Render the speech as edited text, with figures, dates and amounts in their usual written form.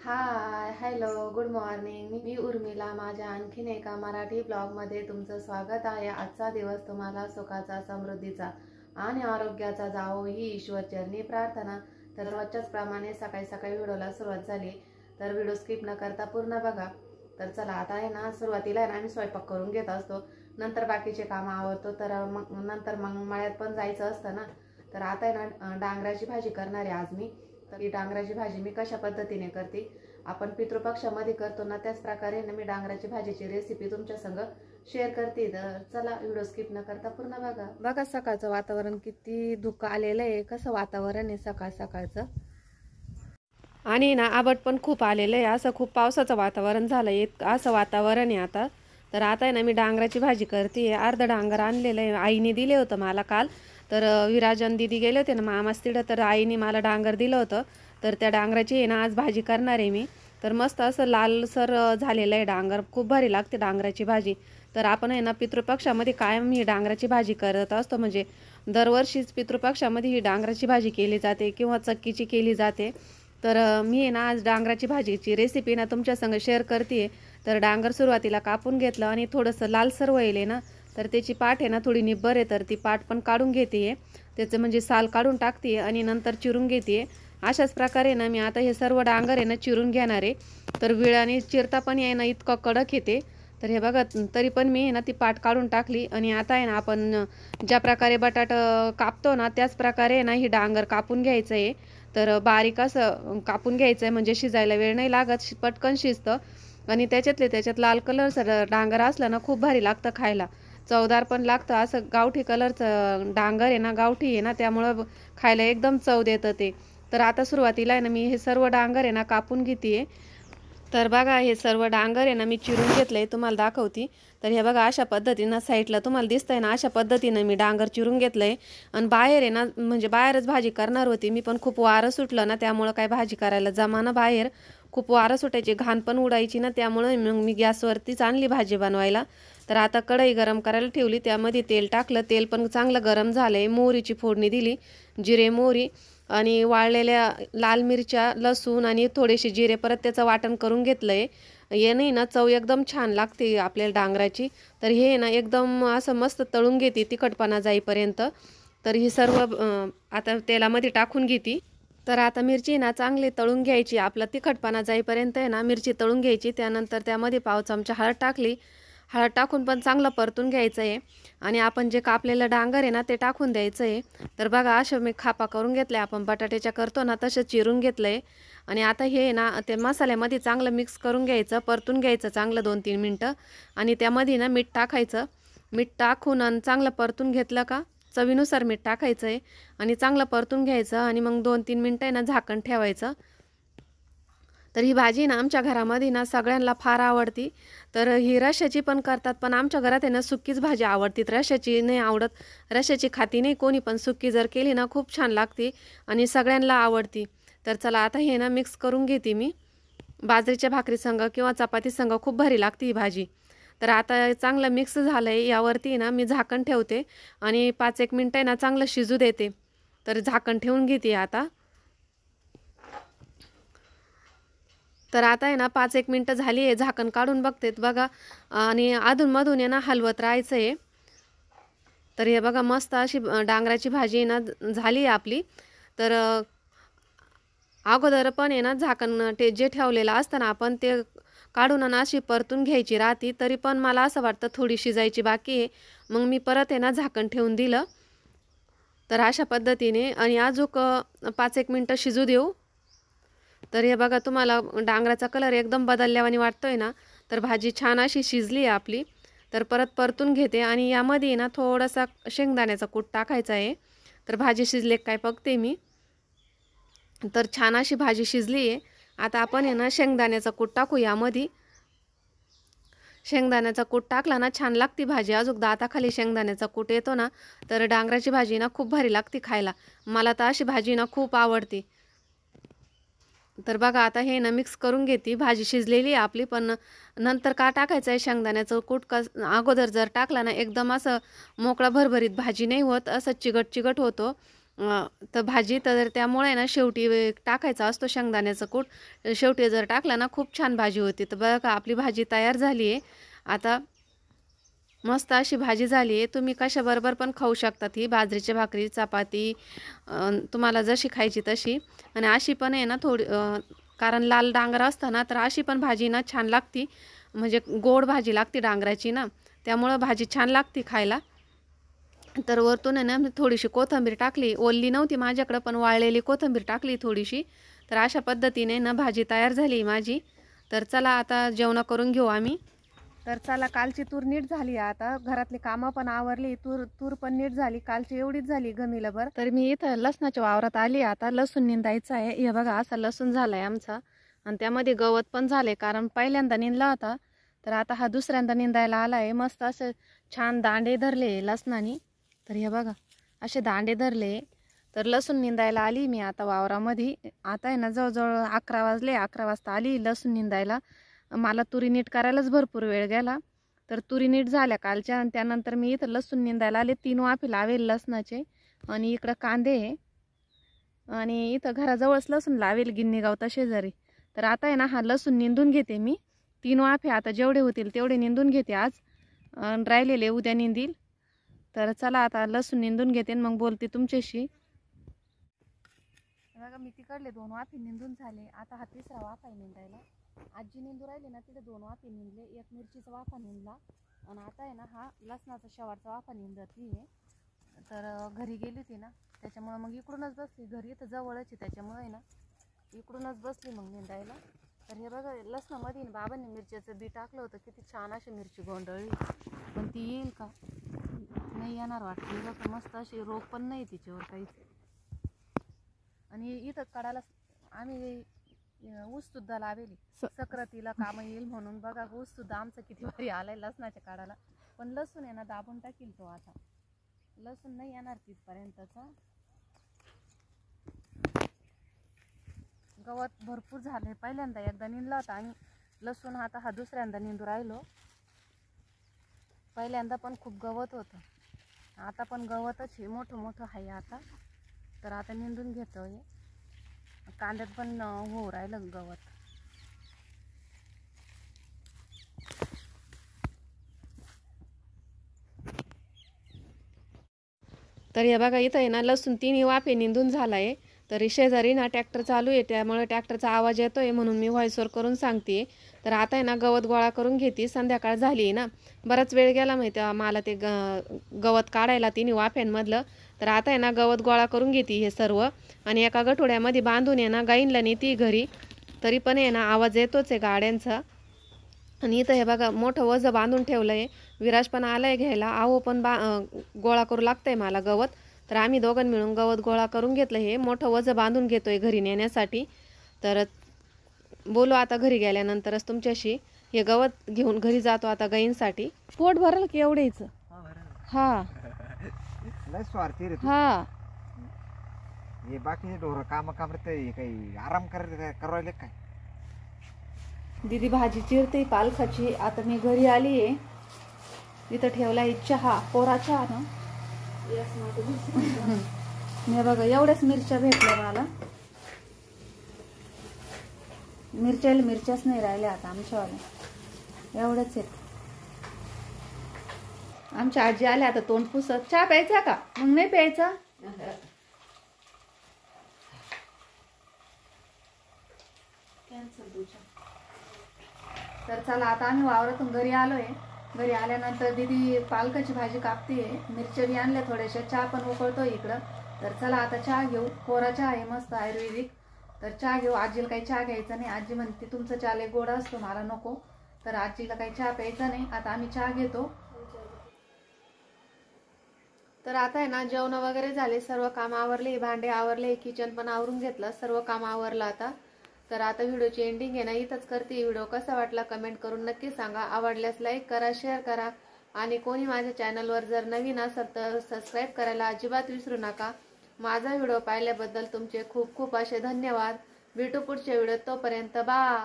हाय, hello, good morning. मी उर्मिला. माझ्या आणखीन एका मराठी ब्लॉगमध्ये तुमचं स्वागत आहे. आजचा दिवस तुम्हाला सुखाचा, समृद्धीचा आणि आरोग्याचा जावो ही ईश्वरचरणी प्रार्थना. तर रोजच्याच प्रमाणे सकाळी सकाळी व्हिडिओला सुरुवात झाली, तर व्हिडिओ स्किप न करता पूर्ण बघा. तर चला, आता आहे ना, सुरुवातीला आहे ना आम्ही स्वयंपाक करून घेत असतो, नंतर बाकीचे कामं आवरतो. तर मग मळ्यात पण जायचं असतं ना. तर आता आहे ना डांगराची भाजी करणार आहे आज मी. तर ही डांगराची भाजी मी कशा पद्धतीने करते, आपण पितृपक्षामध्ये करतो ना त्याच प्रकारे ना मी डांगराची भाजीची रेसिपी तुमच्या संग शेअर करते. तर चला, व्हिडिओ स्किप न करता पूर्ण बघा. बघा सकाळचं वातावरण किती धुकं आलेलं आहे, कसं वातावरण आहे सकाळ सकाळचं. आणि ना आबट पण खूप आलेलं आहे, असं खूप पावसाचं वातावरण झालंय, असं वातावरण आहे आता. तर आता आहे ना मी डांगराची भाजी करते. अर्ध डांगर आणलेलं आहे, आईने दिले होतं मला काल. तर विराजन दीदी गेले होते ना मामाच तिथं, तर आईने मला डांगर दिलं होतं. तर त्या डांगराची आहे ना आज भाजी करणार आहे मी. तर मस्त असं लालसर झालेलं आहे डांगर, खूप भारी लागते डांगराची भाजी. तर आपण आहे ना पितृपक्षामध्ये कायम ही डांगराची भाजी करत असतो, म्हणजे दरवर्षीच पितृपक्षामध्ये ही डांगराची भाजी केली जाते किंवा चक्कीची केली जाते. तर मी आहे ना आज डांगराची भाजीची रेसिपी ना तुमच्या संग शेअर करते. तर डांगर सुरुवातीला कापून घेतलं आणि थोडंसं लालसर व्हायले ना, तर त्याची पाठ आहे ना थोडी निब्बर आहे, तर ती पाठ पण काढून घेते, त्याचं म्हणजे साल काढून टाकते आणि नंतर चिरून घेते. अशाच प्रकारे ना मी आता हे सर्व डांगर आहे ना चिरून घेणार आहे. तर विळाने चिरता पण आहे ना इतकं कडक येते. तर हे बघा, तरी पण मी आहे ना ती पाठ काढून टाकली. आणि आता आहे ना आपण ज्या प्रकारे बटाटा कापतो ना त्याच प्रकारे आहे ना ही डांगर कापून घ्यायचं आहे. तर बारीक असं कापून घ्यायचं आहे, म्हणजे शिजायला वेळ नाही लागत, पटकन शिजतं. आणि त्याच्यात लाल कलरचं डांगर असलं ना खूप भारी लागतं खायला, चवदार पण लागतं. असं गावठी कलरचं डांगर आहे ना, गावठी आहे ना, त्यामुळं खायला एकदम चव देतं ते. तर आता सुरुवातीला आहे ना मी हे सर्व डांगर आहे ना कापून घेते. तर बघा, हे सर्व डांगर आहे ना मी चिरून घेतलं आहे, तुम्हाला दाखवते. तर हे बघा, अशा पद्धतीनं साईडला तुम्हाला दिसतंय ना, अशा पद्धतीनं मी डांगर चिरून घेतलं आहे. आणि बाहेर आहे ना, म्हणजे बाहेरच भाजी करणार होती मी, पण खूप वारं सुटलं ना, त्यामुळं काय भाजी करायला जमाना. बाहेर खूप वारं सुटायची, घाण पण उडायची ना, त्यामुळं मग मी गॅसवरतीच आणली भाजी बनवायला. तर आता कढई गरम करायला ठेवली, त्यामध्ये तेल टाकलं, तेल पण चांगलं गरम झालं आहे. मोहरीची फोडणी दिली, जिरे मोहरी आणि वाळलेल्या लाल मिरच्या, लसूण आणि थोडेसे जिरे, परत त्याचं वाटण करून घेतलं आहे. याने ना चव एकदम छान लागते आपल्याला डांगराची. तर हे ना एकदम असं मस्त तळून घेते तिखटपणा जाईपर्यंत. तर ही सर्व आता तेलामध्ये टाकून घेते. तर आता मिरची ना चांगली तळून घ्यायची, आपला तिखटपणा जाईपर्यंत आहे ना मिरची तळून घ्यायची. त्यानंतर त्यामध्ये पाव चमचा हळद टाकली, हळद टाकून पण चांगलं परतून घ्यायचं आहे. आणि आपण जे कापलेलं डांगर आहे ना ते टाकून द्यायचं आहे. तर बघा, अशा मी खापा करून घेतल्या, आपण बटाट्याच्या करतो ना तसं चिरून घेतलं आहे. आणि आता हे ना ते मसाल्यामध्ये चांगलं मिक्स करून घ्यायचं, परतून घ्यायचं चांगलं 2-3 मिनटं. आणि त्यामध्ये ना मीठ टाकायचं, मीठ टाकून आणि चांगलं परतून घेतलं का, चवीनुसार मीठ टाकायचं आहे. आणि चांगलं परतून घ्यायचं आणि मग 2-3 मिनटं आहे ना झाकण ठेवायचं. तर ही भाजी ना आमच्या घरामध्ये ना सगळ्यांना फार आवडती. तर ही रश्श्याची पण करतात, पण आमच्या घरात आहे ना सुक्कीच भाजी आवडती, रश्श्याची नाही आवडत. रश्श्याची खाती नाही कोणी, पण सुक्की जर केली ना खूप छान लागते आणि सगळ्यांना आवडती. तर चला, आता हे ना मिक्स करून घेते मी. बाजरीच्या भाकरी संग किंवा चपाती संग खूप भारी लागते ही भाजी. तर आता चांगलं मिक्स झालं आहे, यावरती ना मी झाकण ठेवते आणि 5-1 मिनटं आहे ना चांगलं शिजू देते. तर झाकण ठेवून घेते आता. तर आता आहे ना 5-1 मिनटं झाली आहे, झाकण काढून बघते बघा. आणि अधूनमधून आहे ना हलवत राहायचं आहे. तर हे बघा, मस्त अशी डांगराची भाजी ना झाली आहे आपली. तर अगोदर पण आहे ना झाकण जे ठेवलेलं असतं ना आपण ते काढून ना अशी परतून घ्यायची राहती, तरी पण मला असं वाटतं थोडी शिजायची बाकी आहे. मग मी परत आहे ना झाकण ठेवून दिलं. तर अशा पद्धतीने आणि अजून 5-1 मिनटं शिजू देऊ. तर हे बघा, तुम्हाला डांगराचा कलर एकदम बदलल्यावानी वाटतोय ना, तर भाजी छान अशी शिजली आहे आपली. तर परत परतून घेते आणि यामध्ये ना थोडासा शेंगदाण्याचा कूट टाकायचा आहे. तर भाजी शिजले काय बघते मी. तर छान अशी भाजी शिजली आहे. आता आपण आहे ना शेंगदाण्याचा कूट टाकू यामध्ये. शेंगदाण्याचा कूट टाकला ना छान लागती भाजी, अजून दाताखाली शेंगदाण्याचा कूट येतो ना, तर डांगराची भाजी ना खूप भारी लागते खायला. मला तर अशी भाजी ना खूप आवडते. तर बघा, आता हे ना मिक्स करून घेते, भाजी शिजलेली आहे आपली. पण नंतर का टाकायचं आहे शेंगदाण्याचं कूट, का अगोदर जर टाकला ना एकदम असं मोकळा भरभरीत भाजी नाही होत, असं चिगट चिगट होतो. तर भाजी तर त्यामुळे ना शेवटी टाकायचा असतो शेंगदाण्याचं कूट. शेवटी जर टाकला ना खूप छान भाजी होती. तर बघा आपली भाजी तयार झाली आहे. आता मस्त अशी भाजी झाली आहे. तुम्ही कशाबरोबर पण खाऊ शकतात. ही बाजरीची भाकरी, चपाती, तुम्हाला जशी खायची तशी. आणि अशी पण आहे ना थोडी कारण लाल डांगर असतं ना, तर अशी पण भाजी ना छान लागती. म्हणजे गोड भाजी लागते डांगराची ना, त्यामुळं भाजी छान लागते खायला. तर वरतून आहे ना मी थोडीशी कोथिंबीर टाकली. ओली नव्हती माझ्याकडं, पण वाळलेली कोथिंबीर टाकली थोडीशी. तर अशा पद्धतीने ना भाजी तयार झाली माझी. तर चला आता जेवण करून घेऊ आम्ही. तर चला, कालची तूर नीट झाली. आता घरातली कामं पण आवरली. तूर पण नीट झाली. कालची एवढीच झाली गमीलभर. तर मी इथं लसणाच्या वावरात आली. आता लसूण निंदायचं आहे. हे बघा असा लसूण झालाय आमचा. आणि त्यामध्ये गवत पण झाले, कारण पहिल्यांदा निंदला होता. तर आता हा दुसऱ्यांदा निंदायला आलाय. मस्त असे छान दांडे धरले लसणाने. तर हे बघा असे दांडे धरले. तर लसूण निंदायला आली मी आता वावरामध्ये. आता आहे ना जवळजवळ 11 वाजले. 11 वाजता आली लसूण निंदायला. मला तुरी नीट करायलाच भरपूर वेळ गेला. तर तुरी नीट झाल्या कालच्या. आणि त्यानंतर मी इथं लसूण निंदायला आले. 3 वाफे लावेल लसणाचे. आणि इकडं कांदे आहे. आणि इथं घराजवळच लसूण लावेल गिन्नीगाव शेजारी. तर आता आहे ना हा लसूण निंदून घेते मी. 3 वाफे आता जेवढे होतील तेवढे निंदून घेते आज. राहिलेले उद्या निंदील. तर चला आता लसूण निंदून घेते मग बोलते तुमच्याशी. बघा मी तिकडले 2 वाफे निंदून झाले. आता हा 3रा वाफा आहे निंदायला. आजी निंदू राहिली ना, तिथे 2 वाफे निंदले. एक मिरचीचा वाफा निंदला. आणि आता आहे ना हा लसणाचा शेवटचा वाफा निंदती आहे. तर घरी गेली होती ना, त्याच्यामुळे मग इकडूनच बसली. घरी तर जवळच आहे, त्याच्यामुळे ना इकडूनच बसली मग निंदायला. तर हे बघा लसणामध्ये बाबांनी मिरच्याचं बी टाकलं होतं. किती छान अशी मिरची गोंधळली. पण ती येईल का नाही येणार वाटते. बघा मस्त अशी रोग पण नाही तिच्यावर काहीच. आणि इथं काढायला आम्ही ऊस सुद्धा लावेली. सक्रातीला कामं येईल म्हणून. बघा ऊस सुद्धा आमचं किती भारी आलाय लसणाच्या काढायला. पण लसूण आहे ना दाबून टाकील तो. आता लसूण नाही येणार तिथपर्यंतचा. गवत भरपूर झालंय. पहिल्यांदा एकदा निंदला होता आणि लसूण आता हा दुसऱ्यांदा निंदू राहिलो. पहिल्यांदा पण खूप गवत होतं. आता पण गवतच आहे, मोठं मोठं आहे आता. तर आता निंदून घेतोय. कांद्यात पण होऊ राहिलं गवत. तर हे बघा इथं आहे ना लसूण 3 वाफे निंदून झालाय. तर शेजारी ना ट्रॅक्टर चालू आहे, त्यामुळे ट्रॅक्टरचा आवाज येतोय म्हणून मी व्हॉइसवर करून सांगते. तर आता आहे ना गवत गोळा करून घेते. संध्याकाळ झाली आहे ना, बराच वेळ गेला माहिती मला ते गवत काढायला 3 वाफ्यांमधलं. तर आता आहे ना गवत गोळा करून घेते हे सर्व. आणि एका गठोड्यामध्ये बांधून आहे ना गाईंला नेते घरी. तरी पण आहे ना आवाज येतोच आहे गाड्यांचा. आणि इथं हे बघा मोठं वजं बांधून ठेवलं आहे. विराज पण आलाय घ्यायला. आहो पण गोळा करू लागतंय मला गवत. तर आम्ही दोघं मिळून गवत गोळा करून घेतलं. हे मोठं वजं बांधून घेतोय घरी नेण्यासाठी. तर बोलू आता घरी गेल्यानंतरच तुमच्याशी. हे गवत घेऊन घरी जातो आता गाईंसाठी. पोट भरल की एवढेच. हा हा हे बाकीचे ढोरं काम करते काही आराम करायला काय. दीदी भाजी चिरते पालकाची. आता मी घरी आली आहे. इथं ठेवलाय चहा, कोरा चहा ना. मी बघा एवढ्याच मिरच्या भेटल्या मला. मिरच्याच नाही राहिल्या आता आमच्यावाल्या. एवढंच आहेत. आमच्या आजी आल्या आता तोंड पुसत. चहा प्यायचा का? मग नाही प्यायचा. तर चला आता आम्ही वावरातून घरी आलोय. घरी आल्यानंतर दीदी पालकाची भाजी कापते. मिरच्या बी आणल्या थोड्याशा. चहा पण उकळतोय इकडं. तर चला आता चहा घेऊ. कोरा चहा आहे मस्त आयुर्वेदिक. तर चहा घेऊ. आजीला काही चहा घ्यायचा नाही. आजी म्हणते तुमचा चहा लय गोड असतो, मला नको. तर आजीला काही चहा प्यायचा नाही. आता आम्ही चहा घेतो. तर आता आहे ना जेवण वगैरे झाले. सर्व काम आवरले. भांडे आवरले. किचन पण आवरून घेतलं. सर्व काम आवरलं आता. तर आता व्हिडिओची एंडिंग आहे ना इथंच करते. व्हिडिओ कसा वाटला कमेंट करून नक्की सांगा. आवडल्यास लाईक करा, शेअर करा. आणि कोणी माझ्या चॅनलवर जर नवीन असेल तर सबस्क्राईब करायला अजिबात विसरू नका. माझा व्हिडिओ पाहिल्याबद्दल तुमचे खूप खूप असे धन्यवाद. भेटू पुढच्या व्हिडिओत. तोपर्यंत बाय.